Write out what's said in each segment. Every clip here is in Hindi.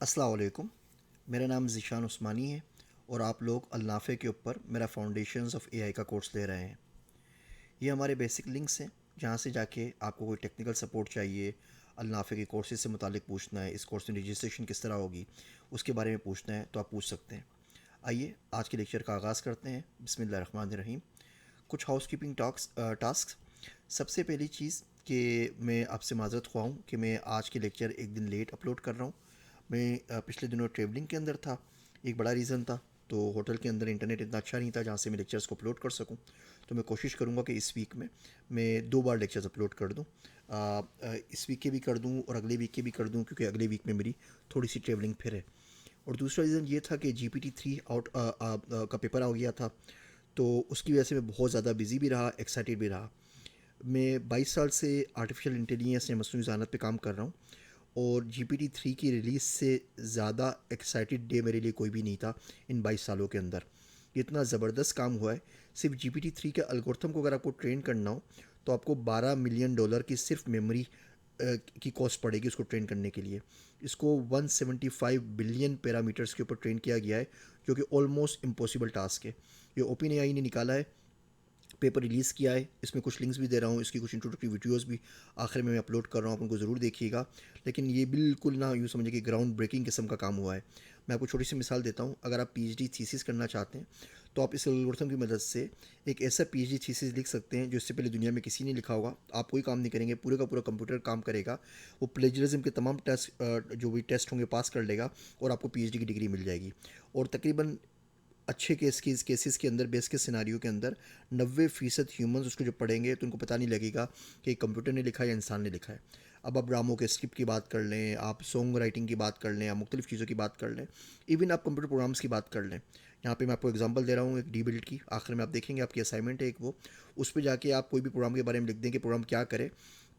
अस्सलाम वालेकुम। मेरा नाम ज़ीशान उस्मानी है और आप लोग अल-नाफ़े के ऊपर मेरा फाउंडेशंस ऑफ़ एआई का कोर्स ले रहे हैं। ये हमारे बेसिक लिंक्स हैं जहाँ से जाके आपको कोई टेक्निकल सपोर्ट चाहिए, अल-नाफ़े के कोर्सेज़ से मुतालिक पूछना है, इस कोर्स में रजिस्ट्रेशन किस तरह होगी, उसके बारे में पूछना है तो आप पूछ सकते हैं। आइए आज के लेक्चर का आगाज़ करते हैं। बिस्मिल्लाहिर्रहमानिर्रहीम। कुछ हाउसकीपिंग टास्क। सबसे पहली चीज़ कि मैं आपसे माज़रत ख़्वाह हूँ कि मैं आज के लेक्चर एक दिन लेट अपलोड कर रहा हूँ। मैं पिछले दिनों ट्रैवलिंग के अंदर था, एक बड़ा रीज़न था। तो होटल के अंदर इंटरनेट इतना अच्छा नहीं था जहाँ से मैं लेक्चर्स को अपलोड कर सकूँ। तो मैं कोशिश करूँगा कि इस वीक में मैं 2 बार लेक्चर्स अपलोड कर दूँ। इस वीक के भी कर दूँ और अगले वीक के भी कर दूँ, क्योंकि अगले वीक में मेरी थोड़ी सी ट्रैवलिंग फिर है। और दूसरा रीज़न ये था कि GPT-3 का पेपर आ गया था, तो उसकी वजह से मैं बहुत ज़्यादा बिज़ी भी रहा, एक्साइटेड भी रहा। मैं 22 साल से आर्टिफिशियल इंटेलिजेंस या मसनूई ज़हानत पे काम कर रहा हूँ, और GPT-3 की रिलीज़ से ज़्यादा एक्साइटेड डे मेरे लिए कोई भी नहीं था इन 22 सालों के अंदर। ये इतना ज़बरदस्त काम हुआ है। सिर्फ GPT-3 के एल्गोरिथम को अगर आपको ट्रेन करना हो तो आपको $12 मिलियन की सिर्फ मेमोरी की कॉस्ट पड़ेगी उसको ट्रेन करने के लिए। इसको 175 बिलियन पैरामीटर्स के ऊपर ट्रेन किया गया है, जो कि ऑलमोस्ट इम्पॉसिबल टास्क है। ये ओपन एआई ने निकाला है, पेपर रिलीज़ किया है। इसमें कुछ लिंक्स भी दे रहा हूँ, इसकी कुछ इंट्रोडक्टरी वीडियोस भी आखिर में मैं अपलोड कर रहा हूँ, आप उनको ज़रूर देखिएगा। लेकिन ये बिल्कुल ना यूँ समझिए कि ग्राउंड ब्रेकिंग किस्म का काम हुआ है। मैं आपको छोटी सी मिसाल देता हूँ। अगर आप पीएचडी थीसिस करना चाहते हैं तो आप इस एल्गोरिथम की मदद से एक ऐसा पीएचडी थीसिस लिख सकते हैं जो इससे पहले दुनिया में किसी ने लिखा होगा। आप कोई काम नहीं करेंगे, पूरे का पूरा कंप्यूटर काम करेगा। वो प्लेजरिज्म के तमाम टेस्ट जो भी टेस्ट होंगे पास कर लेगा और आपको पीएचडी की डिग्री मिल जाएगी। और तकरीबन अच्छे केसेस के अंदर, बेस के सिनारियों के अंदर 90% ह्यूमंस उसको जब पढ़ेंगे तो उनको पता नहीं लगेगा कि कंप्यूटर ने लिखा है या इंसान ने लिखा है। अब आप ड्रामों के स्क्रिप्ट की बात कर लें, आप सॉन्ग राइटिंग की बात कर लें, आप मुख्तलिफ़ चीज़ों की बात कर लें, इवन आप कंप्यूटर प्रोग्राम्स की बात कर लें। यहाँ पे मैं आपको एग्जांपल दे रहा हूँ एक डी बिल्ड की। आखिर में आप देखेंगे आपकी असाइनमेंट है एक, वो उस पर जाके आप कोई भी प्रोग्राम के बारे में लिख दें कि प्रोग्राम क्या करे,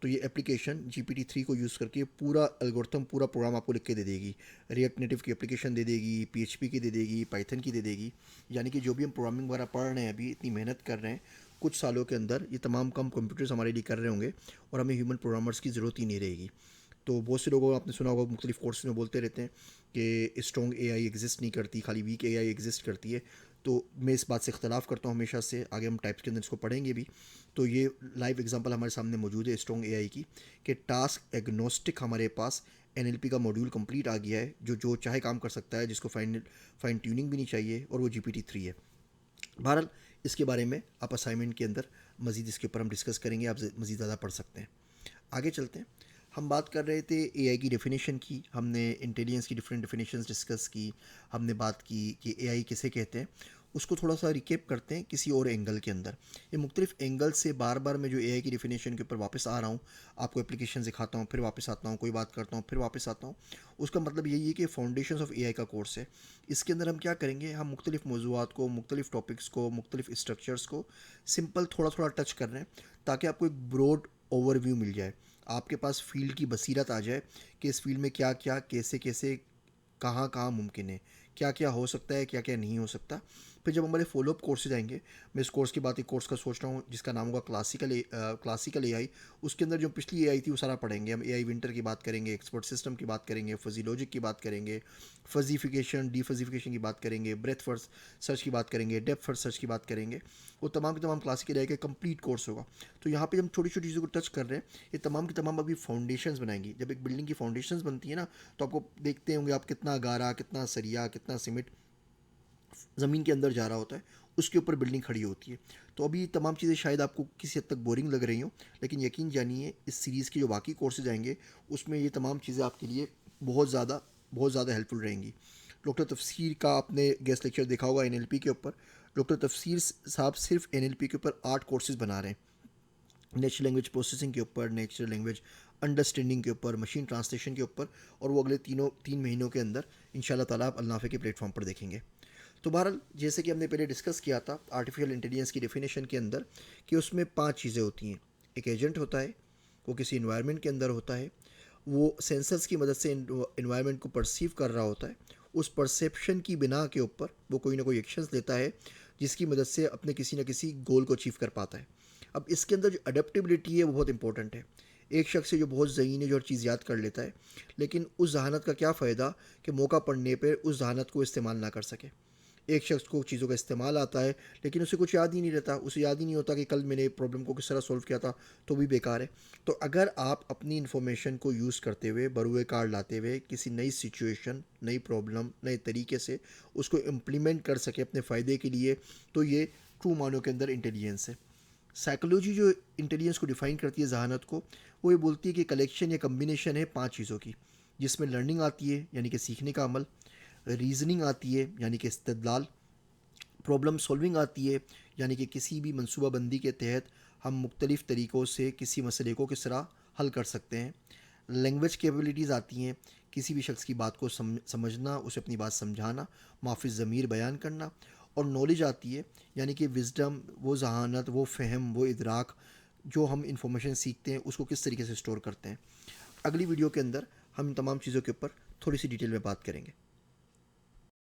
तो ये एप्लीकेशन GPT-3 को यूज़ करके पूरा एल्गोरिथम, पूरा प्रोग्राम आपको लिख के दे देगी। रिएक्ट नेटिव की एप्लीकेशन दे देगी, PHP की दे देगी, पाइथन की दे देगी। यानी कि जो भी हम प्रोग्रामिंग वगैरह पढ़ रहे हैं, अभी इतनी मेहनत कर रहे हैं, कुछ सालों के अंदर ये तमाम काम कंप्यूटर्स हमारे लिए कर रहे होंगे और हमें ह्यूमन प्रोग्रामर्स की ज़रूरत ही नहीं रहेगी। तो बहुत से लोगों को आपने सुना होगा, मुख्तलिफ कोर्स में बोलते रहते हैं कि स्ट्रॉन्ग एआई एग्जिस्ट नहीं करती, खाली वीक एआई एग्जिस्ट करती है। तो मैं इस बात से इख्तलाफ करता हूँ हमेशा से। आगे हम टाइप्स के अंदर इसको पढ़ेंगे भी। तो ये लाइव एग्जांपल हमारे सामने मौजूद है स्ट्रॉन्ग एआई की, कि टास्क एग्नोस्टिक हमारे पास एनएलपी का मॉड्यूल कंप्लीट आ गया है, जो जो चाहे काम कर सकता है, जिसको फाइन ट्यूनिंग भी नहीं चाहिए, और वो GPT-3 है। बहरहाल इसके बारे में आप असाइनमेंट के अंदर मज़ीद इसके ऊपर हम डिस्कस करेंगे, आप मज़ीद ज़्यादा पढ़ सकते हैं। आगे चलते हैं। हम बात कर रहे थे एआई की डेफिनेशन की, हमने इंटेलिजेंस की डिफरेंट डेफिनेशंस डिस्कस की, हमने बात की कि एआई किसे कहते हैं। उसको थोड़ा सा रिकेप करते हैं किसी और एंगल के अंदर। ये मुख्तलिफ एंगल से बार बार मैं जो एआई की डेफिनेशन के ऊपर वापस आ रहा हूँ, आपको एप्लीकेशन दिखाता हूँ, फिर वापस आता हूँ, कोई बात करता हूँ, फिर वापस आता हूँ। उसका मतलब यही है कि फाउंडेशंस ऑफ एआई का कोर्स है। इसके अंदर हम क्या करेंगे, हम मुख्तलिफ मौज़ूआत को, मुख्तलिफ टॉपिक्स को, मुख्तलिफ स्ट्रक्चर्स को सिंपल थोड़ा थोड़ा टच कर रहे हैं, ताकि आपको एक ब्रॉड ओवरव्यू मिल जाए, आपके पास फील्ड की बसीरत आ जाए कि इस फील्ड में क्या क्या, कैसे कैसे, कहाँ कहाँ मुमकिन है, क्या क्या हो सकता है, क्या क्या नहीं हो सकता। फिर जब हमारे फॉलोअप कोर्सेज आएंगे, मैं इस कोर्स की बात, एक कोर्स का सोच रहा हूँ जिसका नाम होगा क्लासिकल एआई। उसके अंदर जो पिछली एआई थी वो सारा पढ़ेंगे हम। एआई विंटर की बात करेंगे, एक्सपर्ट सिस्टम की बात करेंगे, फजी लॉजिक की बात करेंगे, फजीफिकेशन डीफजीफिकेशन की बात करेंगे, ब्रेथ फर्स्ट सर्च की बात करेंगे, डेप्थ फर्स्ट सर्च की बात करेंगे। वो तमाम के तमाम क्लासिकल एआई का कंप्लीट कोर्स होगा। तो यहाँ पे हम छोटी छोटी चीज़ों को टच कर रहे हैं। ये तमाम की तमाम अभी फाउंडेशंस बनाएंगी। जब एक बिल्डिंग की फाउंडेशंस बनती है ना, तो आपको देखते होंगे आप कितना गारा, कितना सरिया, कितना सीमेंट ज़मीन के अंदर जा रहा होता है, उसके ऊपर बिल्डिंग खड़ी होती है। तो अभी तमाम चीज़ें शायद आपको किसी हद तक बोरिंग लग रही हों, लेकिन यकीन जानिए इस सीरीज़ के जो बाकी कोर्सेज आएंगे उसमें ये तमाम चीज़ें आपके लिए बहुत ज़्यादा हेल्पफुल रहेंगी। डॉक्टर तफसीर का आपने गेस्ट लेक्चर देखा होगा एनएलपी के ऊपर। डॉक्टर तफसीर साहब सिर्फ एनएलपी के ऊपर 8 कोर्सेज बना रहे हैं। नेचुरल लैंग्वेज प्रोसेसिंग के ऊपर, नेचुरल लैंग्वेज अंडरस्टैंडिंग के ऊपर, मशीन ट्रांसलेशन के ऊपर, और वो अगले 3 महीनों के अंदर इंशाल्लाह ताला आप अल्नाफ़े के प्लेटफॉर्म पर देखेंगे। तो बहरहाल जैसे कि हमने पहले डिस्कस किया था आर्टिफिशियल इंटेलिजेंस की डेफिनेशन के अंदर, कि उसमें 5 चीज़ें होती हैं। एक एजेंट होता है, वो किसी इन्वायरमेंट के अंदर होता है, वो सेंसर्स की मदद से इन्वायरमेंट को परसीव कर रहा होता है, उस परसेप्शन की बिना के ऊपर वो कोई ना कोई एक्शंस लेता है जिसकी मदद से अपने किसी न किसी गोल को अचीव कर पाता है। अब इसके अंदर जो अडेप्टेबिलिटी है वो बहुत इंपॉर्टेंट है। एक शख्स है जो बहुत ज़हीन है, जो हर चीज़ याद कर लेता है, लेकिन उस जहानत का क्या फ़ायदा कि मौका पड़ने पर उस जहानत को इस्तेमाल ना कर सके। एक शख्स को चीज़ों का इस्तेमाल आता है, लेकिन उसे कुछ याद ही नहीं रहता, उसे याद ही नहीं होता कि कल मैंने प्रॉब्लम को किस तरह सॉल्व किया था, तो भी बेकार है। तो अगर आप अपनी इन्फॉर्मेशन को यूज़ करते हुए, बरूए कार लाते हुए किसी नई सिचुएशन, नई प्रॉब्लम, नए तरीके से उसको इम्प्लीमेंट कर सके अपने फ़ायदे के लिए, तो ये ट्रू मानों के अंदर इंटेलिजेंस है। साइकोलॉजी जो इंटेलिजेंस को डिफ़ाइन करती है, जहानत को, वो ये बोलती है कि कलेक्शन या कम्बिनेशन है 5 चीज़ों की, जिसमें लर्निंग आती है यानी कि सीखने का अमल, रीजनिंग आती है यानी कि इस्तदलाल, प्रॉब्लम सॉल्विंग आती है यानी कि किसी भी मनसूबाबंदी के तहत हम मुख्तलिफ़ तरीक़ों से किसी मसले को किस तरह हल कर सकते हैं। लैंग्वेज कैपेबिलिटीज़ आती हैं, किसी भी शख्स की बात को समझना, उसे अपनी बात समझाना, माफ़ी ज़मीर बयान करना। और नॉलेज आती है यानी कि विज़डम, वो जहानत, वो फ़हम, वो इदराक, जो हम इंफॉर्मेशन सीखते हैं उसको किस तरीके से स्टोर करते हैं। अगली वीडियो के अंदर हम इन तमाम चीज़ों के ऊपर थोड़ी सी डिटेल में बात करेंगे।